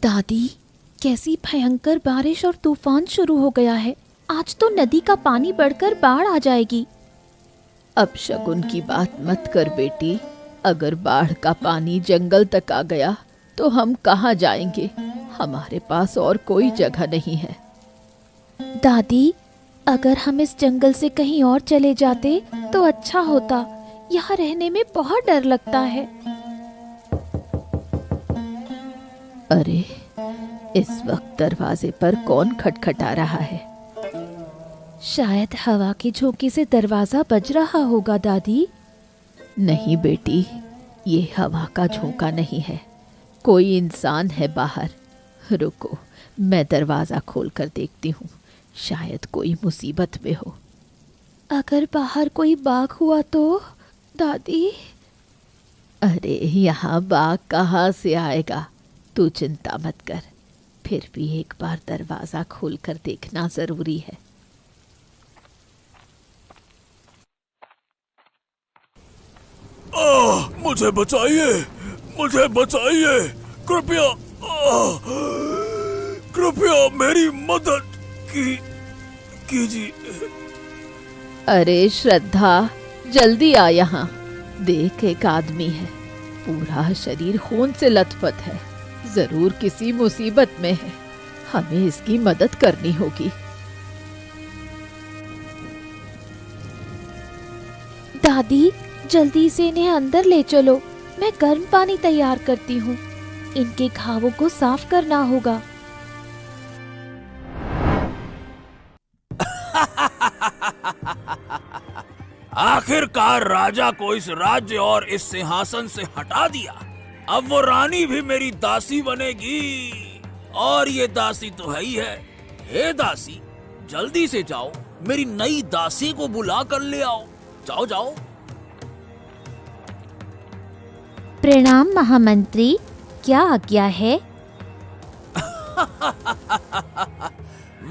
दादी, कैसी भयंकर बारिश और तूफान शुरू हो गया है। आज तो नदी का पानी बढ़कर बाढ़ आ जाएगी। अब शगुन की बात मत कर बेटी। अगर बाढ़ का पानी जंगल तक आ गया तो हम कहाँ जाएंगे? हमारे पास और कोई जगह नहीं है। दादी, अगर हम इस जंगल से कहीं और चले जाते तो अच्छा होता। यहाँ रहने में बहुत डर लगता है। अरे, इस वक्त दरवाजे पर कौन खटखटा रहा है? शायद हवा के झोंके से दरवाजा बज रहा होगा दादी। नहीं बेटी, ये हवा का झोंका नहीं है, कोई इंसान है बाहर। रुको, मैं दरवाजा खोल कर देखती हूँ, शायद कोई मुसीबत में हो। अगर बाहर कोई बाघ हुआ तो दादी? अरे, यहाँ बाघ कहाँ से आएगा? तू चिंता मत कर, फिर भी एक बार दरवाजा खोल कर देखना जरूरी है। मुझे बचाइए, मुझे बचाइए, कृपया कृपया मेरी मदद कीजिए। अरे श्रद्धा, जल्दी आ यहाँ। देख, एक आदमी है, पूरा शरीर खून से लथपथ है, जरूर किसी मुसीबत में है। हमें इसकी मदद करनी होगी। दादी, जल्दी से इन्हें अंदर ले चलो। मैं गर्म पानी तैयार करती हूँ। इनके घावों को साफ करना होगा। आखिरकार राजा को इस राज्य और इस सिंहासन से हटा दिया। अब वो रानी भी मेरी दासी बनेगी। और ये दासी तो है ही है। हे दासी, जल्दी से जाओ, मेरी नई दासी को बुला कर ले आओ। जाओ जाओ। प्रणाम महामंत्री, क्या आज्ञा है?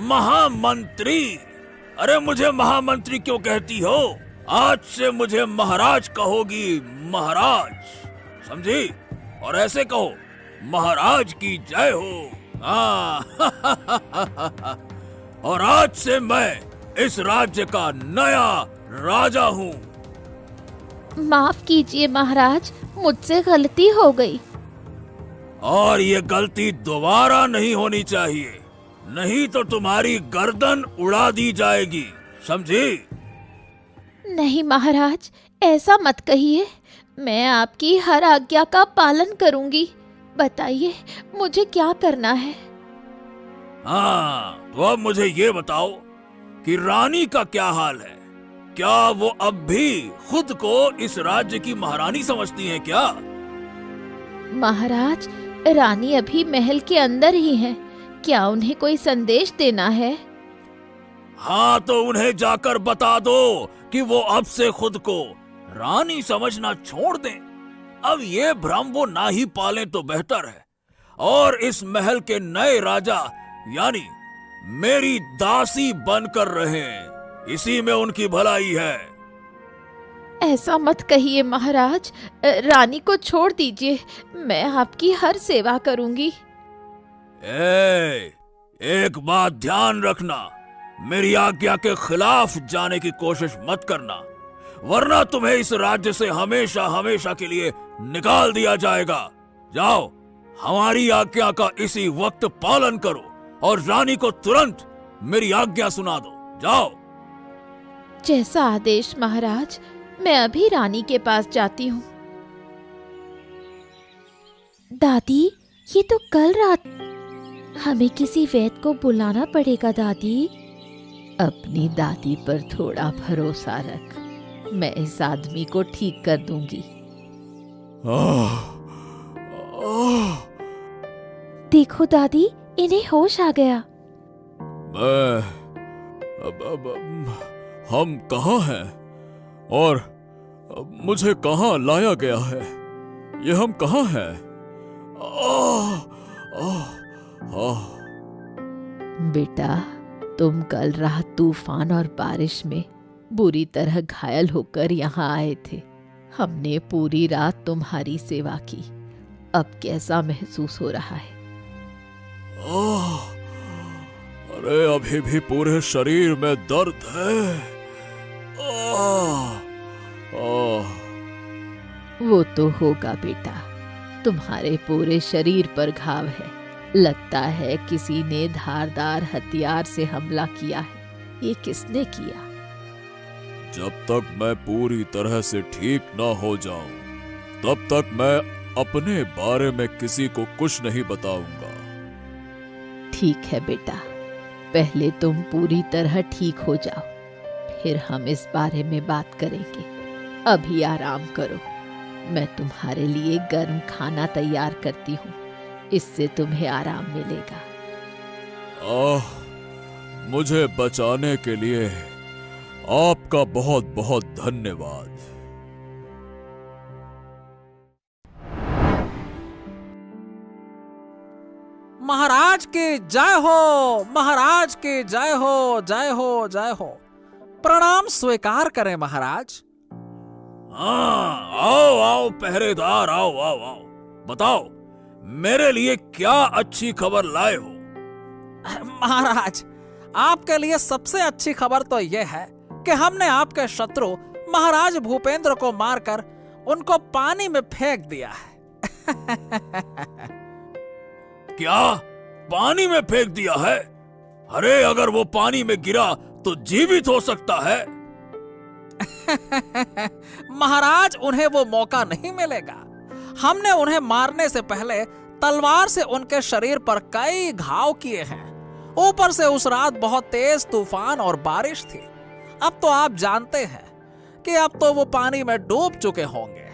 महामंत्री? अरे, मुझे महामंत्री क्यों कहती हो? आज से मुझे महाराज कहोगी, महाराज, समझी? और ऐसे कहो, महाराज की जय हो। और आज से मैं इस राज्य का नया राजा हूँ। माफ कीजिए महाराज, मुझसे गलती हो गई। और ये गलती दोबारा नहीं होनी चाहिए, नहीं तो तुम्हारी गर्दन उड़ा दी जाएगी, समझी? नहीं महाराज, ऐसा मत कहिए। मैं आपकी हर आज्ञा का पालन करूंगी। बताइए, मुझे क्या करना है? हाँ, तो अब मुझे ये बताओ कि रानी का क्या हाल है? क्या वो अब भी खुद को इस राज्य की महारानी समझती हैं क्या? महाराज, रानी अभी महल के अंदर ही हैं। क्या उन्हें कोई संदेश देना है? हाँ, तो उन्हें जाकर बता दो कि वो अब से खुद को रानी समझना छोड़ दें। अब ये भ्रम वो ना ही पालें तो बेहतर है। और इस महल के नए राजा यानी मेरी दासी बनकर रहें, इसी में उनकी भलाई है। ऐसा मत कहिए महाराज, रानी को छोड़ दीजिए। मैं आपकी हर सेवा करूंगी। एक बात ध्यान रखना, मेरी आज्ञा के खिलाफ जाने की कोशिश मत करना, वरना तुम्हें इस राज्य से हमेशा हमेशा के लिए निकाल दिया जाएगा। जाओ, हमारी आज्ञा का इसी वक्त पालन करो और रानी को तुरंत मेरी आज्ञा सुना दो। जाओ। जैसा आदेश महाराज, मैं अभी रानी के पास जाती हूँ। दादी, ये तो कल रात। हमें किसी वैद्य को बुलाना पड़ेगा दादी। अपनी दादी पर थोड़ा भरोसा रख, मैं इस आदमी को ठीक कर दूंगी। देखो दादी, इन्हें होश आ गया। हम कहाँ हैं और मुझे कहाँ लाया गया है? ये हम कहाँ हैं? बेटा, तुम कल रात तूफान और बारिश में बुरी तरह घायल होकर यहाँ आए थे। हमने पूरी रात तुम्हारी सेवा की। अब कैसा महसूस हो रहा है? आह, अरे अभी भी पूरे शरीर में दर्द है। आह, आह। वो तो होगा बेटा, तुम्हारे पूरे शरीर पर घाव है। लगता है किसी ने धारदार हथियार से हमला किया है। ये किसने किया? जब तक मैं पूरी तरह से ठीक ना हो जाऊं, तब तक मैं अपने बारे में किसी को कुछ नहीं बताऊंगा। ठीक है बेटा, पहले तुम पूरी तरह ठीक हो जाओ, फिर हम इस बारे में बात करेंगे। अभी आराम करो, मैं तुम्हारे लिए गर्म खाना तैयार करती हूँ, इससे तुम्हें आराम मिलेगा। मुझे बचाने के लिए आपका बहुत बहुत धन्यवाद। महाराज की जय हो, महाराज की जय हो, जय हो, जय हो। प्रणाम स्वीकार करें महाराज। हाँ, आओ आओ पहरेदार, आओ आओ आओ। बताओ, मेरे लिए क्या अच्छी खबर लाए हो? महाराज, आपके लिए सबसे अच्छी खबर तो यह है कि हमने आपके शत्रु महाराज भूपेंद्र को मारकर उनको पानी में फेंक दिया है। क्या पानी में फेंक दिया है? अरे अगर वो पानी में गिरा तो जीवित हो सकता है। महाराज, उन्हें वो मौका नहीं मिलेगा। हमने उन्हें मारने से पहले तलवार से उनके शरीर पर कई घाव किए हैं। ऊपर से उस रात बहुत तेज तूफान और बारिश थी। अब तो आप जानते हैं कि अब तो वो पानी में डूब चुके होंगे।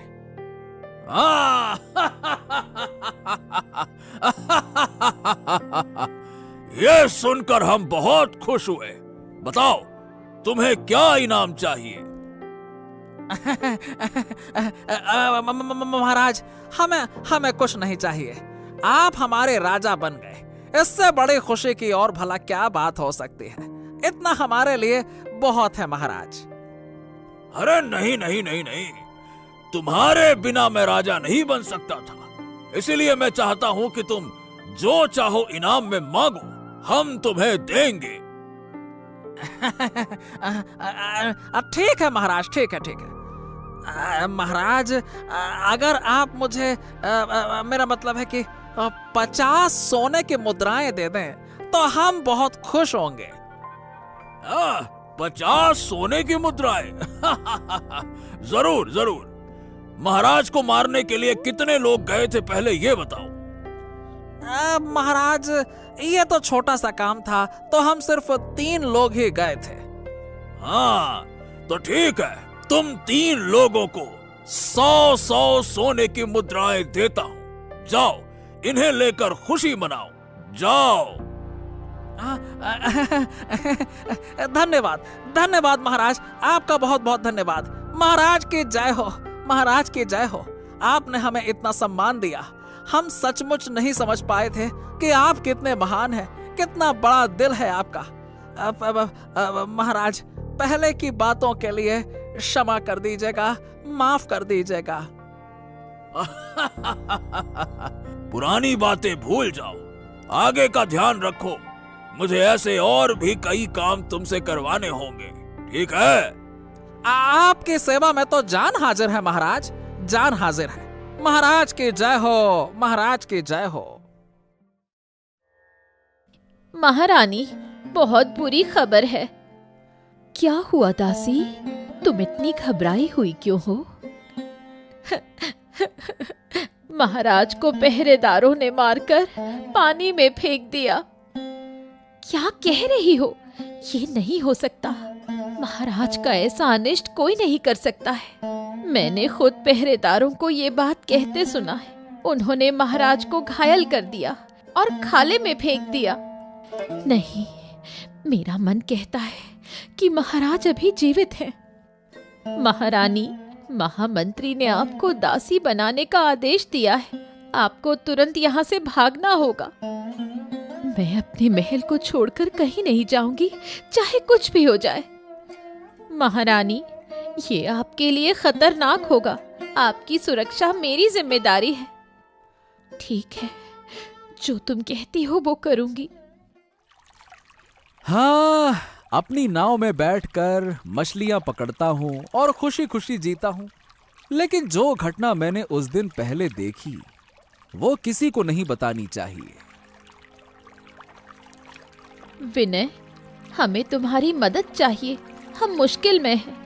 ये सुनकर हम बहुत खुश हुए। बताओ, तुम्हें क्या इनाम चाहिए? महाराज, हमें कुछ नहीं चाहिए। आप हमारे राजा बन गए, इससे बड़ी खुशी की और भला क्या बात हो सकती है। इतना हमारे लिए बहुत है महाराज। अरे नहीं नहीं नहीं नहीं, तुम्हारे बिना मैं राजा नहीं बन सकता था। इसीलिए मैं चाहता हूं कि तुम जो चाहो इनाम में मांगो, हम तुम्हें देंगे। ठीक है महाराज, ठीक है, ठीक है। महाराज, अगर आप मुझे मेरा मतलब है कि 50 सोने की मुद्राएं दे दें तो हम बहुत खुश होंगे। 50 सोने की मुद्राएं? जरूर जरूर। महाराज को मारने के लिए कितने लोग गए थे, पहले ये बताओ। महाराज, ये तो छोटा सा काम था, तो हम सिर्फ 3 लोग ही गए थे। हाँ, तो ठीक है, तुम 3 लोगों को 100 सोने की मुद्राएं देता हूं। जाओ, इन्हें लेकर खुशी मनाओ, जाओ। धन्यवाद, धन्यवाद महाराज, आपका बहुत बहुत धन्यवाद। महाराज की जय हो, महाराज की जय हो। आपने हमें इतना सम्मान दिया, हम सचमुच नहीं समझ पाए थे कि आप कितने महान हैं, कितना बड़ा दिल है आपका। महाराज, पहले की बातों के लिए क्षमा कर दीजिएगा, माफ कर दीजिएगा। पुरानी बातें भूल जाओ, आगे का ध्यान रखो। मुझे ऐसे और भी कई काम तुमसे करवाने होंगे, ठीक है? आपकी सेवा में तो जान हाजिर है महाराज, जान हाजिर है। महाराज की जय हो, महाराज की जय हो। महारानी, बहुत बुरी खबर है। क्या हुआ दासी, तुम इतनी घबराई हुई क्यों हो? महाराज को पहरेदारों ने मारकर पानी में फेंक दिया। क्या कह रही हो? ये नहीं हो सकता। महाराज का ऐसा अनिष्ट कोई नहीं कर सकता है। मैंने खुद पहरेदारों को ये बात कहते सुना है। उन्होंने महाराज को घायल कर दिया और खाले में फेंक दिया। नहीं, मेरा मन कहता है कि महाराज अभी जीवित हैं। महारानी, महामंत्री ने आपको दासी बनाने का आदेश दिया है। आपको तुरंत यहाँ से भागना होगा। मैं अपने महल को छोड़कर कहीं नहीं जाऊंगी, चाहे कुछ भी हो जाए। महारानी, ये आपके लिए खतरनाक होगा। आपकी सुरक्षा मेरी जिम्मेदारी है। ठीक है, जो तुम कहती हो वो करूंगी। हाँ, अपनी नाव में बैठकर मछलियां पकड़ता हूं और खुशी खुशी जीता हूं। लेकिन जो घटना मैंने उस दिन पहले देखी वो किसी को नहीं बतानी चाहिए। विनय, हमें तुम्हारी मदद चाहिए, हम मुश्किल में हैं।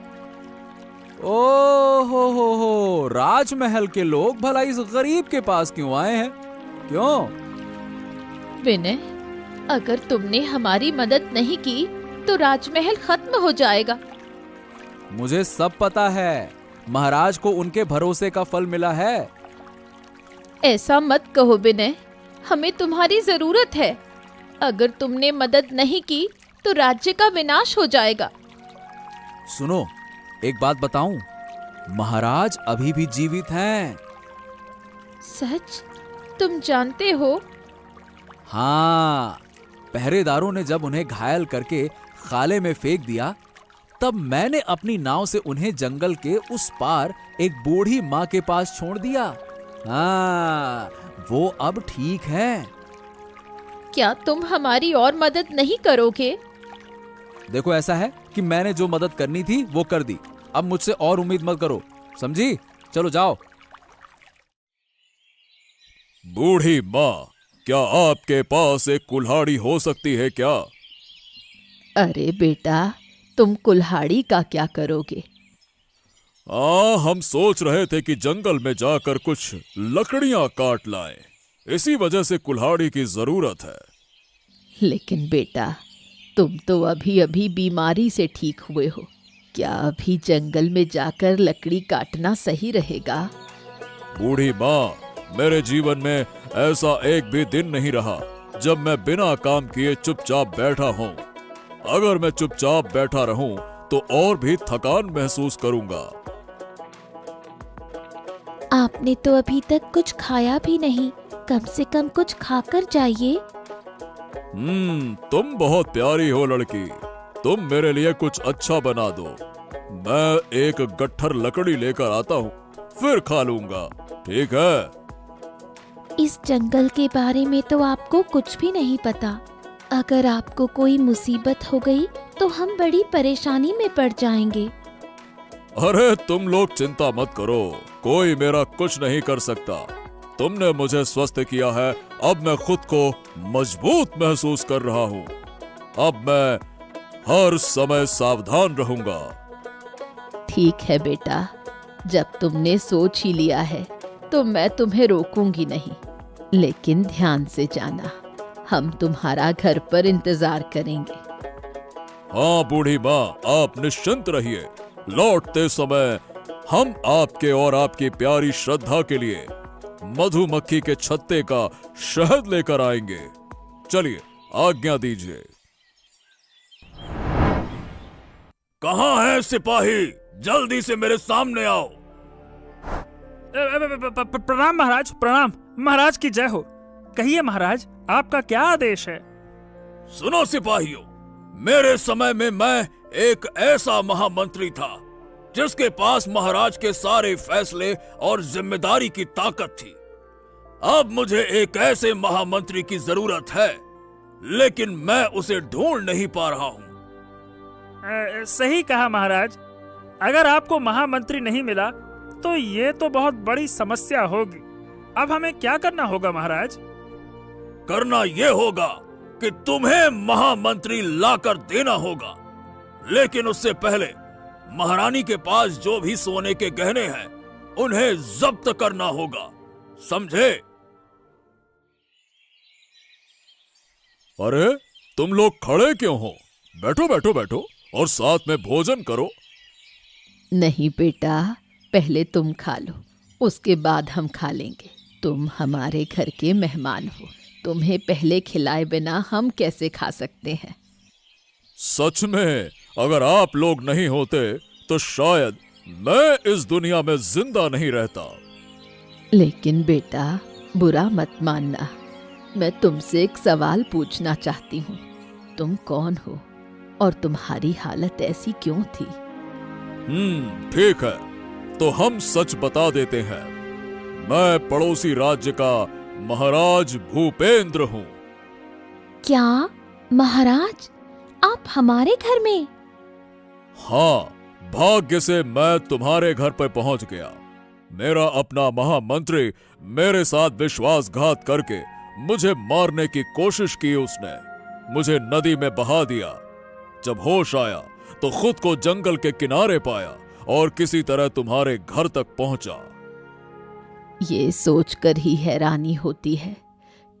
ओ हो, राजमहल के लोग भला इस गरीब के पास क्यों आए हैं? क्यों? विनय, अगर तुमने हमारी मदद नहीं की तो राजमहल खत्म हो जाएगा। मुझे सब पता है, महाराज को उनके भरोसे का फल मिला है। ऐसा मत कहो विनय, हमें तुम्हारी जरूरत है। अगर तुमने मदद नहीं की तो राज्य का विनाश हो जाएगा। सुनो, एक बात बताऊं, महाराज अभी भी जीवित हैं। सच? तुम जानते हो? हाँ, पहरेदारों ने जब उन्हें घायल करके खाले में फेंक दिया, तब मैंने अपनी नाव से उन्हें जंगल के उस पार एक बूढ़ी माँ के पास छोड़ दिया। हाँ, वो अब ठीक है। क्या तुम हमारी और मदद नहीं करोगे? देखो, ऐसा है कि मैंने जो मदद करनी थी वो कर दी। अब मुझसे और उम्मीद मत करो, समझी? चलो जाओ। बूढ़ी माँ, क्या आपके पास एक कुल्हाड़ी हो सकती है क्या? अरे बेटा, तुम कुल्हाड़ी का क्या करोगे? हम सोच रहे थे कि जंगल में जाकर कुछ लकड़ियां काट लाएं। इसी वजह से कुल्हाड़ी की जरूरत है। लेकिन बेटा, तुम तो अभी अभी बीमारी से ठीक हुए हो। क्या अभी जंगल में जाकर लकड़ी काटना सही रहेगा? बूढ़ी माँ, मेरे जीवन में ऐसा एक भी दिन नहीं रहा जब मैं बिना काम किए चुपचाप बैठा हूँ। अगर मैं चुपचाप बैठा रहूं तो और भी थकान महसूस करूंगा। आपने तो अभी तक कुछ खाया भी नहीं, कम से कम कुछ खाकर जाइए। तुम बहुत प्यारी हो लड़की। तुम मेरे लिए कुछ अच्छा बना दो। मैं एक गट्ठर लकड़ी लेकर आता हूँ, फिर खा लूंगा, ठीक है? इस जंगल के बारे में तो आपको कुछ भी नहीं पता। अगर आपको कोई मुसीबत हो गई तो हम बड़ी परेशानी में पड़ जाएंगे। अरे तुम लोग चिंता मत करो, कोई मेरा कुछ नहीं कर सकता। तुमने मुझे स्वस्थ किया है, अब मैं खुद को मजबूत महसूस कर रहा हूँ। अब मैं हर समय सावधान रहूंगा। ठीक है बेटा, जब तुमने सोच ही लिया है तो मैं तुम्हें रोकूंगी नहीं। लेकिन ध्यान से जाना, हम तुम्हारा घर पर इंतजार करेंगे। हाँ बूढ़ी माँ, आप निश्चिंत रहिए। लौटते समय हम आपके और आपकी प्यारी श्रद्धा के लिए मधुमक्खी के छत्ते का शहद लेकर आएंगे। चलिए, आज्ञा दीजिए। कहाँ है सिपाही? जल्दी से मेरे सामने आओ। प्रणाम महाराज, प्रणाम। महाराज की जय हो। कहिए महाराज, आपका क्या आदेश है? सुनो सिपाहियों, मेरे समय में मैं एक ऐसा महामंत्री था जिसके पास महाराज के सारे फैसले और जिम्मेदारी की ताकत थी। अब मुझे एक ऐसे महामंत्री की जरूरत है, लेकिन मैं उसे ढूंढ नहीं पा रहा हूँ। सही कहा महाराज। अगर आपको महामंत्री नहीं मिला तो ये तो बहुत बड़ी समस्या होगी। अब हमें क्या करना होगा महाराज? करना यह होगा कि तुम्हें महामंत्री लाकर देना होगा, लेकिन उससे पहले महारानी के पास जो भी सोने के गहने हैं उन्हें जब्त करना होगा, समझे? अरे तुम लोग खड़े क्यों हो? बैठो बैठो बैठो और साथ में भोजन करो। नहीं बेटा, पहले तुम खा लो, उसके बाद हम खा लेंगे। तुम हमारे घर के मेहमान हो, तुम्हें पहले खिलाए बिना हम कैसे खा सकते हैं? सच में, अगर आप लोग नहीं होते तो शायद मैं इस दुनिया में जिंदा नहीं रहता। लेकिन बेटा, बुरा मत मानना, मैं तुमसे एक सवाल पूछना चाहती हूँ। तुम कौन हो और तुम्हारी हालत ऐसी क्यों थी? ठीक है, तो हम सच बता देते हैं। मैं पड़ोसी राज्य का महाराज भूपेंद्र हूँ। क्या महाराज, आप हमारे घर में? हाँ, भाग्य से मैं तुम्हारे घर पर पहुंच गया। मेरा अपना महामंत्री मेरे साथ विश्वासघात करके मुझे मारने की कोशिश की। उसने मुझे नदी में बहा दिया। जब होश आया तो खुद को जंगल के किनारे पाया और किसी तरह तुम्हारे घर तक पहुंचा। ये सोचकर ही हैरानी होती है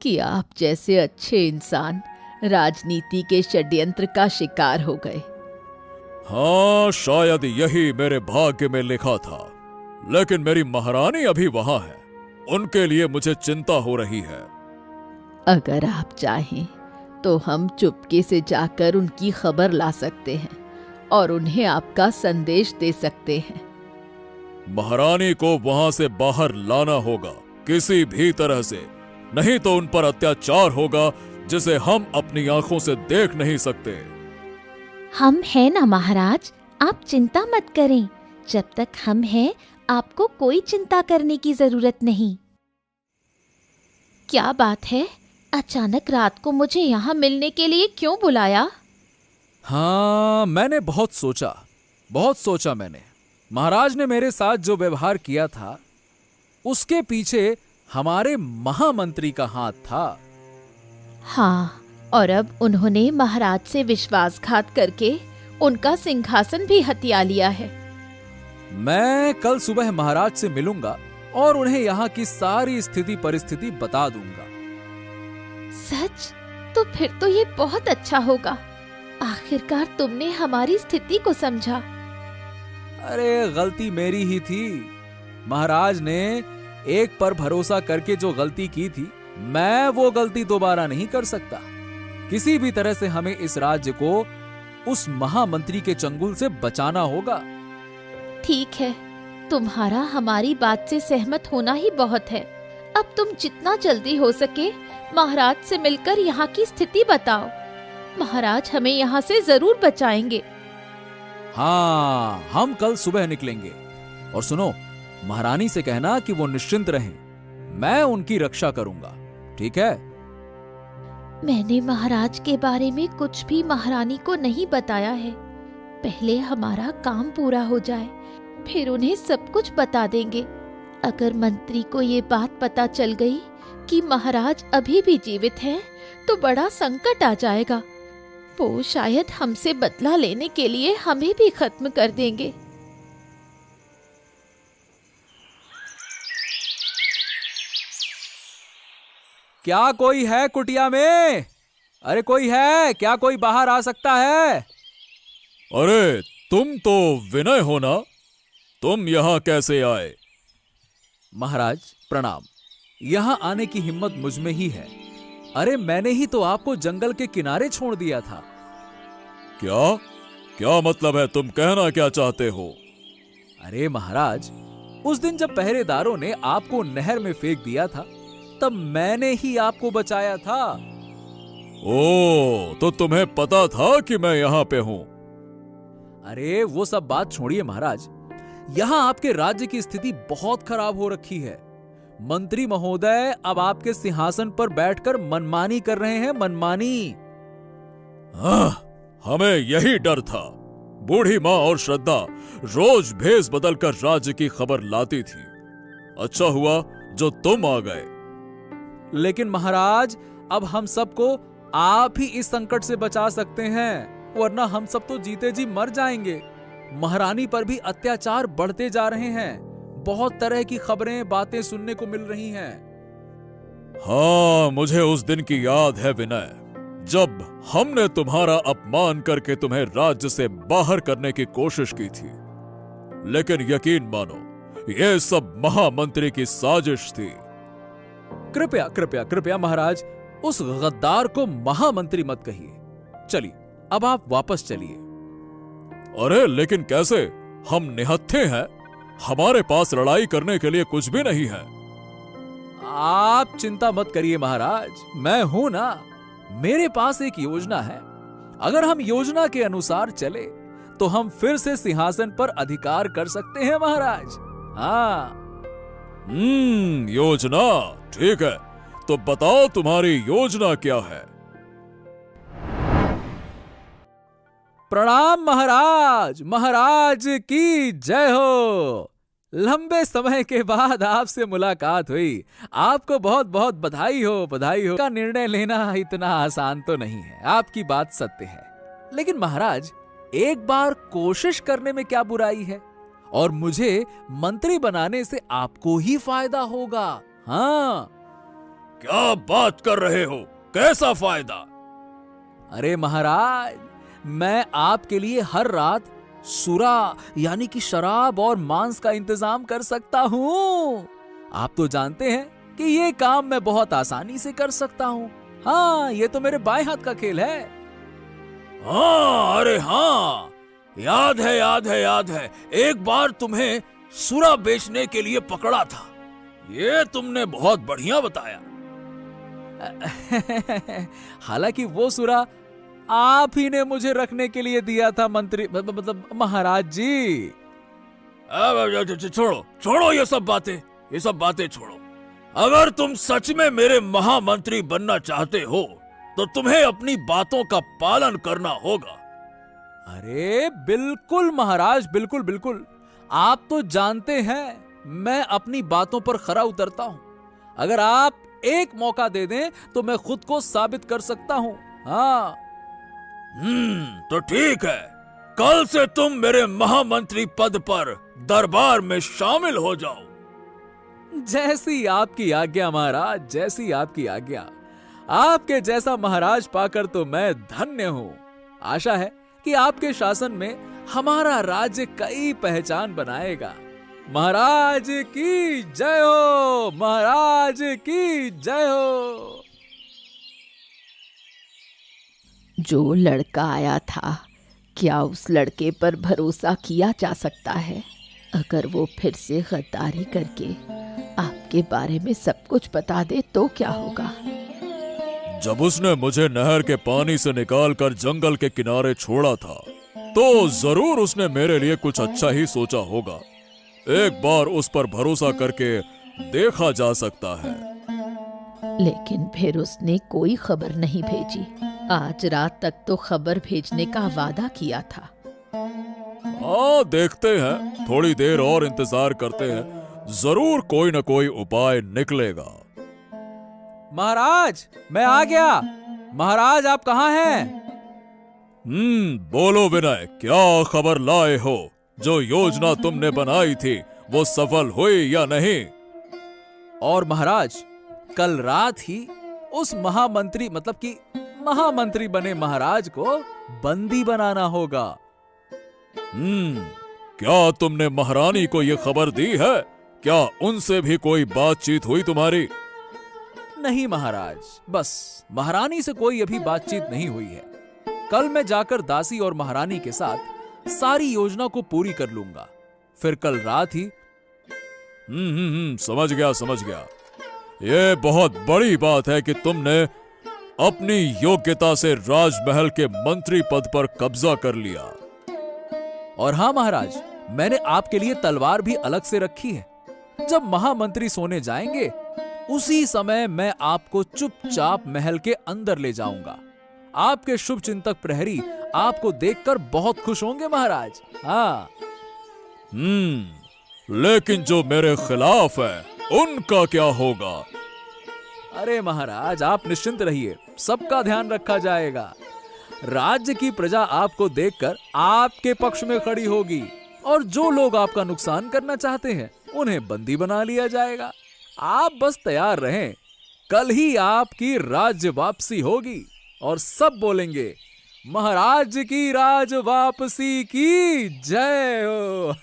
कि आप जैसे अच्छे इंसान राजनीति के षड्यंत्र का शिकार हो गए। हाँ, शायद यही मेरे भाग्य में लिखा था, लेकिन मेरी महारानी अभी वहां है। उनके लिए मुझे चिंता हो रही है। अगर आप चाहें तो हम चुपके से जाकर उनकी खबर ला सकते हैं और उन्हें आपका संदेश दे सकते हैं। महारानी को वहां से बाहर लाना होगा किसी भी तरह से, नहीं तो उन पर अत्याचार होगा जिसे हम अपनी आंखों से देख नहीं सकते। हम हैं ना महाराज, आप चिंता मत करें। जब तक हम हैं, आपको कोई चिंता करने की जरूरत नहीं। क्या बात है, अचानक रात को मुझे यहाँ मिलने के लिए क्यों बुलाया? हाँ, मैंने बहुत सोचा मैंने। महाराज ने मेरे साथ जो व्यवहार किया था उसके पीछे हमारे महामंत्री का हाथ था। हाँ, और अब उन्होंने महाराज से विश्वासघात करके उनका सिंहासन भी हथिया लिया है। मैं कल सुबह महाराज से मिलूंगा और उन्हें यहाँ की सारी स्थिति परिस्थिति बता दूंगा। सच? तो फिर तो ये बहुत अच्छा होगा। आखिरकार तुमने हमारी स्थिति को समझा। अरे, गलती मेरी ही थी। महाराज ने एक पर भरोसा करके जो गलती की थी, मैं वो गलती दोबारा नहीं कर सकता। किसी भी तरह से हमें इस राज्य को उस महामंत्री के चंगुल से बचाना होगा। ठीक है, तुम्हारा हमारी बात से सहमत होना ही बहुत है। अब तुम जितना जल्दी हो सके महाराज से मिलकर यहाँ की स्थिति बताओ। महाराज हमें यहाँ से जरूर बचाएंगे। हाँ, हम कल सुबह निकलेंगे। और सुनो, महारानी से कहना कि वो निश्चिंत रहें, मैं उनकी रक्षा करूंगा। ठीक है? मैंने महाराज के बारे में कुछ भी महारानी को नहीं बताया है। पहले हमारा काम पूरा हो जाए, फिर उन्हें सब कुछ बता देंगे। अगर मंत्री को ये बात पता चल गई कि महाराज अभी भी जीवित हैं, तो बड़ा संकट आ जाएगा। वो शायद हमसे बदला लेने के लिए हमें भी खत्म कर देंगे। क्या कोई है कुटिया में? अरे कोई है क्या? कोई बाहर आ सकता है? अरे, तुम तो विनय हो ना? तुम यहाँ कैसे आए? महाराज प्रणाम। यहाँ आने की हिम्मत मुझ में ही है। अरे, मैंने ही तो आपको जंगल के किनारे छोड़ दिया था। क्या? क्या मतलब है? तुम कहना क्या चाहते हो? अरे महाराज, उस दिन जब पहरेदारों ने आपको नहर में फेंक दिया था, तब मैंने ही आपको बचाया था। ओह, तो तुम्हें पता था कि मैं यहाँ पे हूँ? अरे वो सब बात छोड़िए महाराज। यहाँ आपके राज्य की स्थिति बहुत खराब हो रखी है। मंत्री महोदय अब आपके सिंहासन पर बैठकर मनमानी कर रहे हैं, मनमानी। हमें यही डर था। बूढ़ी माँ और श्रद्धा रोज भेष बदलकर राज्य की खबर लाती थी। अच्छा हुआ जो तुम आ गए। लेकिन महाराज, अब हम सबको आप ही इस संकट से बचा सकते हैं, वरना हम सब तो जीते जी मर जाएंगे। महारानी पर भी अत्याचार बढ़ते जा रहे हैं। बहुत तरह की खबरें, बातें सुनने को मिल रही हैं। हाँ, मुझे उस दिन की याद है विनय, जब हमने तुम्हारा अपमान करके तुम्हें राज्य से बाहर करने की कोशिश की थी। लेकिन यकीन मानो, यह सब महामंत्री की साजिश थी। कृपया कृपया कृपया महाराज, उस गद्दार को महामंत्री मत कहिए। चलिए, अब आप वापस चलिए। अरे लेकिन कैसे? हम निहत्थे हैं। हमारे पास लड़ाई करने के लिए कुछ भी नहीं है। आप चिंता मत करिए महाराज, मैं हूं ना। मेरे पास एक योजना है। अगर हम योजना के अनुसार चले तो हम फिर से सिंहासन पर अधिकार कर सकते हैं महाराज। हाँ। योजना ठीक है, तो बताओ तुम्हारी योजना क्या है? प्रणाम महाराज, महाराज की जय हो। लंबे समय के बाद आपसे मुलाकात हुई। आपको बहुत बहुत बधाई हो, बधाई हो। का निर्णय लेना इतना आसान तो नहीं है, आपकी बात सत्य है। लेकिन महाराज, एक बार कोशिश करने में क्या बुराई है? और मुझे मंत्री बनाने से आपको ही फायदा होगा। हाँ। क्या बात कर रहे हो? कैसा फायदा? अरे महाराज, मैं आपके लिए हर रात सुरा यानी कि शराब और मांस का इंतजाम कर सकता हूं। आप तो जानते हैं कि ये काम मैं बहुत आसानी से कर सकता हूं। हाँ, ये तो मेरे बाएं हाथ का खेल है। हाँ, अरे हाँ, याद है, याद है, याद है। एक बार तुम्हें सुरा बेचने के लिए पकड़ा था। ये तुमने बहुत बढ़िया बताया। हालांकि वो सुरा आप ही ने मुझे रखने के लिए दिया था मंत्री, मतलब महाराज जी। छोड़ो छोड़ो ये सब बातें छोड़ो। अगर तुम सच में मेरे महामंत्री बनना चाहते हो तो तुम्हें अपनी बातों का पालन करना होगा। अरे बिल्कुल महाराज, बिल्कुल बिल्कुल। आप तो जानते हैं मैं अपनी बातों पर खरा उतरता हूं। अगर आप एक मौका दे दें तो मैं खुद को साबित कर सकता हूं। हाँ। तो ठीक है, कल से तुम मेरे महामंत्री पद पर दरबार में शामिल हो जाओ। जैसी आपकी आज्ञा महाराज, जैसी आपकी आज्ञा। आपके जैसा महाराज पाकर तो मैं धन्य हूं। आशा है कि आपके शासन में हमारा राज्य कई पहचान बनाएगा। महाराज की जय हो, महाराज की जय हो। जो लड़का आया था, क्या उस लड़के पर भरोसा किया जा सकता है? अगर वो फिर से गद्दारी करके आपके बारे में सब कुछ बता दे तो क्या होगा? जब उसने मुझे नहर के पानी से निकालकर जंगल के किनारे छोड़ा था तो जरूर उसने मेरे लिए कुछ अच्छा ही सोचा होगा। एक बार उस पर भरोसा करके देखा जा सकता है। लेकिन फिर उसने कोई खबर नहीं भेजी। आज रात तक तो खबर भेजने का वादा किया था। हाँ, देखते हैं, थोड़ी देर और इंतजार करते हैं, जरूर कोई न कोई उपाय निकलेगा। महाराज, मैं आ गया। महाराज, आप कहाँ हैं? बोलो विनय, क्या खबर लाए हो? जो योजना तुमने बनाई थी वो सफल हुई या नहीं? और महाराज, कल रात ही उस महामंत्री, मतलब कि महामंत्री बने महाराज को बंदी बनाना होगा। क्या तुमने महारानी को यह खबर दी है? क्या उनसे भी कोई बातचीत हुई तुम्हारी? नहीं महाराज, बस महारानी से कोई अभी बातचीत नहीं हुई है। कल मैं जाकर दासी और महारानी के साथ सारी योजना को पूरी कर लूंगा। फिर कल रात ही समझ गया। ये बहुत बड़ी बात है कि तुमने अपनी योग्यता से राजमहल के मंत्री पद पर कब्जा कर लिया। और हाँ महाराज, मैंने आपके लिए तलवार भी अलग से रखी है। जब महामंत्री सोने जाएंगे उसी समय मैं आपको चुपचाप महल के अंदर ले जाऊंगा। आपके शुभ चिंतक प्रहरी आपको देखकर बहुत खुश होंगे महाराज। हाँ। लेकिन जो मेरे खिलाफ है उनका क्या होगा? अरे महाराज, आप निश्चिंत रहिए, सबका ध्यान रखा जाएगा। राज्य की प्रजा आपको देखकर आपके पक्ष में खड़ी होगी और जो लोग आपका नुकसान करना चाहते हैं उन्हें बंदी बना लिया जाएगा। आप बस तैयार रहें, कल ही आपकी राज्य वापसी होगी और सब बोलेंगे महाराज की राज वापसी की जय हो।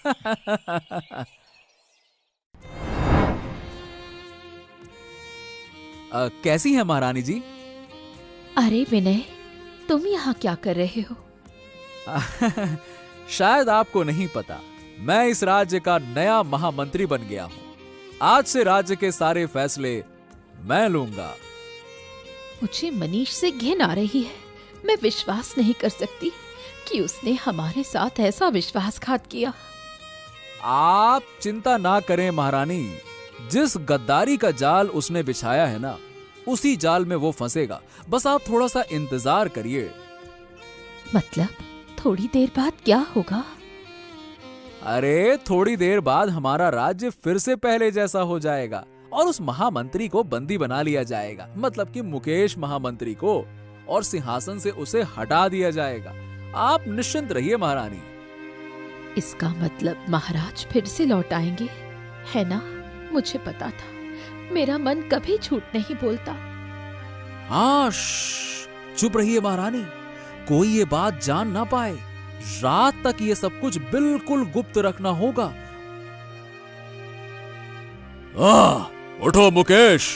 कैसी है महारानी जी? अरे विनय, तुम यहाँ क्या कर रहे हो? शायद आपको नहीं पता, मैं इस राज्य का नया महामंत्री बन गया हूँ। आज से राज्य के सारे फैसले मैं लूंगा। मुझे मनीष से घिन आ रही है। मैं विश्वास नहीं कर सकती कि उसने हमारे साथ ऐसा विश्वासघात किया। आप चिंता ना करें महारानी, जिस गद्दारी का जाल उसने बिछाया है ना, उसी जाल में वो फंसेगा। बस आप थोड़ा सा इंतजार करिए। मतलब थोड़ी देर बाद क्या होगा? अरे थोड़ी देर बाद हमारा राज्य फिर से पहले जैसा हो जाएगा और उस महामंत्री को बंदी बना लिया जाएगा, मतलब कि मुकेश महामंत्री को, और सिंहासन से उसे हटा दिया जाएगा। आप निश्चिंत रहिए महारानी। इसका मतलब महाराज फिर से लौट आएंगे, है ना? मुझे पता था, मेरा मन कभी झूठ नहीं बोलता। हाँ, चुप रहिए महारानी, कोई ये बात जान ना पाए। रात तक ये सब कुछ बिल्कुल गुप्त रखना होगा। उठो मुकेश,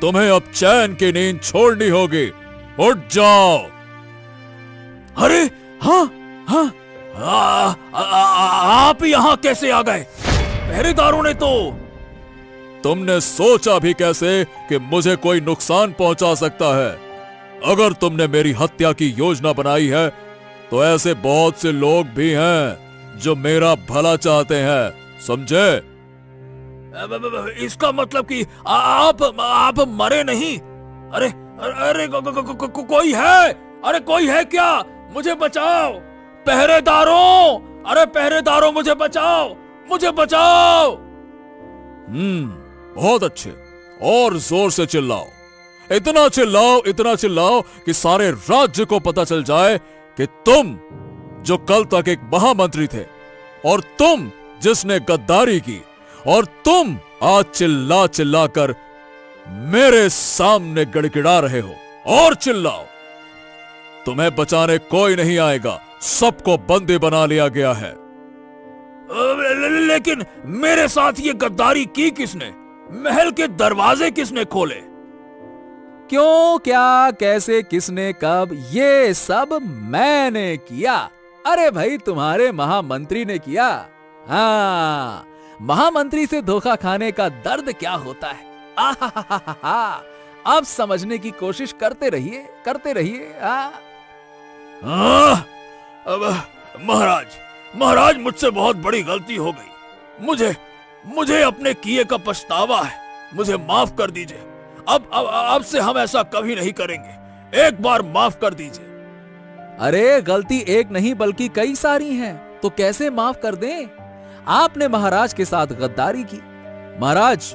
तुम्हें अब चैन की नींद छोड़नी होगी। उठ जाओ। अरे हाँ हाँ, आप यहाँ कैसे आ गए? पहरेदारों ने तो। तुमने सोचा भी कैसे कि मुझे कोई नुकसान पहुंचा सकता है? अगर तुमने मेरी हत्या की योजना बनाई है तो ऐसे बहुत से लोग भी हैं जो मेरा भला चाहते हैं, समझे? इसका मतलब कि आप मरे नहीं? अरे अरे कोई है? अरे कोई है क्या? मुझे बचाओ पहरेदारों! अरे पहरेदारों, मुझे बचाओ, मुझे बचाओ! बहुत अच्छे, और जोर से चिल्लाओ, इतना चिल्लाओ कि सारे राज्य को पता चल जाए कि तुम जो कल तक एक महामंत्री थे, और तुम जिसने गद्दारी की, और तुम आज चिल्ला चिल्ला कर मेरे सामने गिड़गिड़ा रहे हो। और चिल्लाओ, तुम्हें बचाने कोई नहीं आएगा, सबको बंदी बना लिया गया है। लेकिन मेरे साथ ये गद्दारी की किसने? महल के दरवाजे किसने खोले? क्यों, क्या, कैसे, किसने, कब? ये सब मैंने किया। अरे भाई, तुम्हारे महामंत्री ने किया। हाँ, महामंत्री से धोखा खाने का दर्द क्या होता है। आहा, अब समझने की कोशिश करते रहिए। अब महाराज, मुझसे बहुत बड़ी गलती हो गई। मुझे अपने किए का पछतावा है। मुझे माफ कर दीजिए। अब से हम ऐसा कभी नहीं करेंगे। एक बार माफ कर दीजिए। अरे गलती एक नहीं बल्कि कई सारी हैं, तो कैसे माफ कर दें? आपने महाराज के साथ गद्दारी की। महाराज,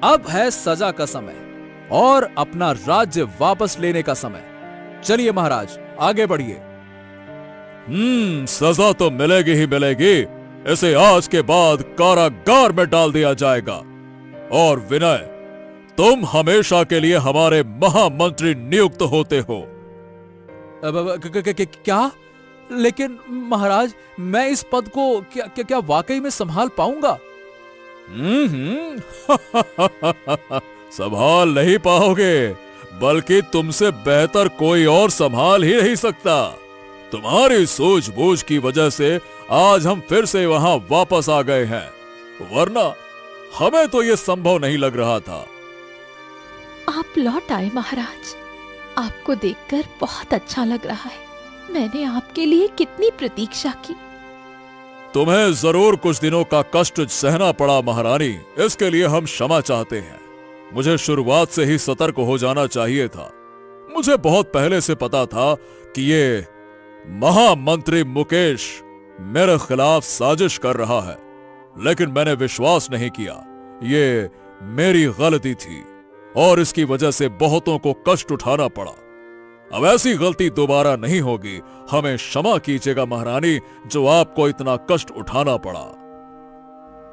अब है सजा का समय और अपना राज्य वापस लेने का समय। चलिए महाराज, आगे बढ़िए। सजा तो मिलेगी ही मिलेगी। इसे आज के बाद कारागार में डाल दिया जाएगा। और विनय, तुम हमेशा के लिए हमारे महामंत्री नियुक्त होते हो। क्या? लेकिन महाराज, मैं इस पद को क्या वाकई में संभाल पाऊंगा? संभाल नहीं पाओगे, बल्कि तुमसे बेहतर कोई और संभाल ही नहीं सकता। तुम्हारी सूझबूझ की वजह से आज हम फिर से वहां वापस आ गए हैं, वरना हमें तो यह संभव नहीं लग रहा था। आप लौट आए महाराज, आपको देखकर बहुत अच्छा लग रहा है। मैंने आपके लिए कितनी प्रतीक्षा की। तुम्हें जरूर कुछ दिनों का कष्ट सहना पड़ा महारानी, इसके लिए हम क्षमा चाहते हैं। मुझे शुरुआत से ही सतर्क हो जाना चाहिए था। मुझे बहुत पहले से पता था कि ये महामंत्री मुकेश मेरे खिलाफ साजिश कर रहा है, लेकिन मैंने विश्वास नहीं किया। ये मेरी गलती थी और इसकी वजह से बहुतों को कष्ट उठाना पड़ा। अब ऐसी गलती दोबारा नहीं होगी। हमें क्षमा कीजिएगा महारानी, जो आपको इतना कष्ट उठाना पड़ा।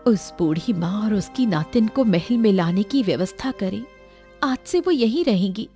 उस बूढ़ी माँ और उसकी नातिन को महल में लाने की व्यवस्था करें। आज से वो यहीं रहेंगी।